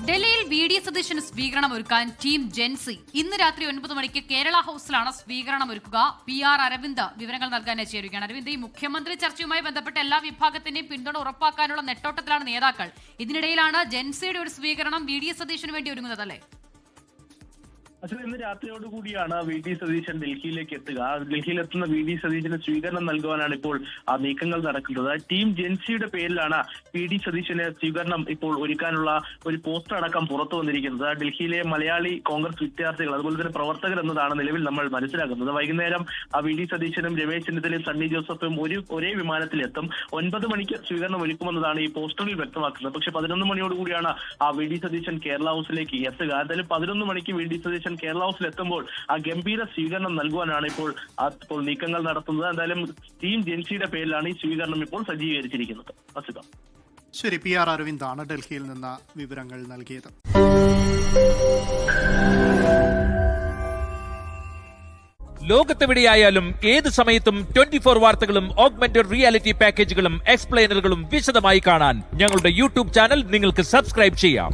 ഡൽഹിയിൽ വി.ഡി. സതീശന് സ്വീകരണം ഒരുക്കാൻ ടീം ജെൻസി ഇന്ന് രാത്രി 9 മണിക്ക് കേരള ഹൌസിലാണ് സ്വീകരണം ഒരുക്കുക. PR അരവിന്ദ് വിവരങ്ങൾ നൽകാൻ ചേരുകയാണ്. അരവിന്ദ്, ഈ മുഖ്യമന്ത്രി ചർച്ചയുമായി ബന്ധപ്പെട്ട എല്ലാ വിഭാഗത്തിന്റെയും പിന്തുണ ഉറപ്പാക്കാനുള്ള നെട്ടോട്ടത്തിലാണ് നേതാക്കൾ. ഇതിനിടയിലാണ് ജെൻസിയുടെ ഒരു സ്വീകരണം വി.ഡി. സതീശന് വേണ്ടി ഒരുങ്ങുന്നത്, അല്ലേ? ഇന്ന് രാത്രിയോടുകൂടിയാണ് വി.ഡി. സതീശൻ ഡൽഹിയിലേക്ക് എത്തുക. ഡൽഹിയിലെത്തുന്ന വി.ഡി. സതീശന് സ്വീകരണം നൽകുവാനാണ് ഇപ്പോൾ നീക്കങ്ങൾ നടക്കുന്നത്. ടീം ജെൻസിയുടെ പേരിലാണ് വി.ഡി. സതീശന് സ്വീകരണം ഇപ്പോൾ ഒരുക്കാനുള്ള ഒരു പോസ്റ്റർ അടക്കം പുറത്തു വന്നിരിക്കുന്നത്. ഡൽഹിയിലെ മലയാളി കോൺഗ്രസ് വിദ്യാർത്ഥികൾ, അതുപോലെ തന്നെ പ്രവർത്തകർ എന്നതാണ് നിലവിൽ നമ്മൾ മനസ്സിലാക്കുന്നത്. വൈകുന്നേരം വി.ഡി. സതീശനും രമേശ് ചെന്നിത്തലയും സണ്ണി ജോസഫും ഒരേ വിമാനത്തിലെത്തും. 9 മണിക്ക് സ്വീകരണം ഒരുക്കുമെന്നതാണ് ഈ പോസ്റ്ററിൽ വ്യക്തമാക്കുന്നത്. പക്ഷെ 11 മണിയോടുകൂടിയാണ് വി.ഡി. സതീശൻ കേരള ഹൌസിലേക്ക് എത്തുക. എന്തായാലും 11 മണിക്ക് വി.ഡി. സതീശൻ കേരള ഹൌസിൽ എത്തുമ്പോൾ ഗംഭീര സ്വീകരണം നൽകുവാനാണ് ഇപ്പോൾ നീക്കങ്ങൾ നടത്തുന്നത്. എന്തായാലും ടീം ജെൻസിയുടെ പേരിലാണ് ഈ സ്വീകരണം ഇപ്പോൾ സജ്ജീകരിച്ചിരിക്കുന്നത്. ശരി, PR അരവിന്ദാണ് ഡൽഹിയിൽ നിന്ന് വിവരങ്ങൾ നൽകിയത്. ലോകത്തെവിടെയായാലും ഏത് സമയത്തും 24 വാർത്തകളും ഓഗ്മെന്റഡ് റിയാലിറ്റി പാക്കേജുകളും എക്സ്പ്ലെയിനറുകളും വിശദമായി കാണാൻ ഞങ്ങളുടെ YouTube ചാനൽ നിങ്ങൾക്ക് സബ്സ്ക്രൈബ് ചെയ്യാം.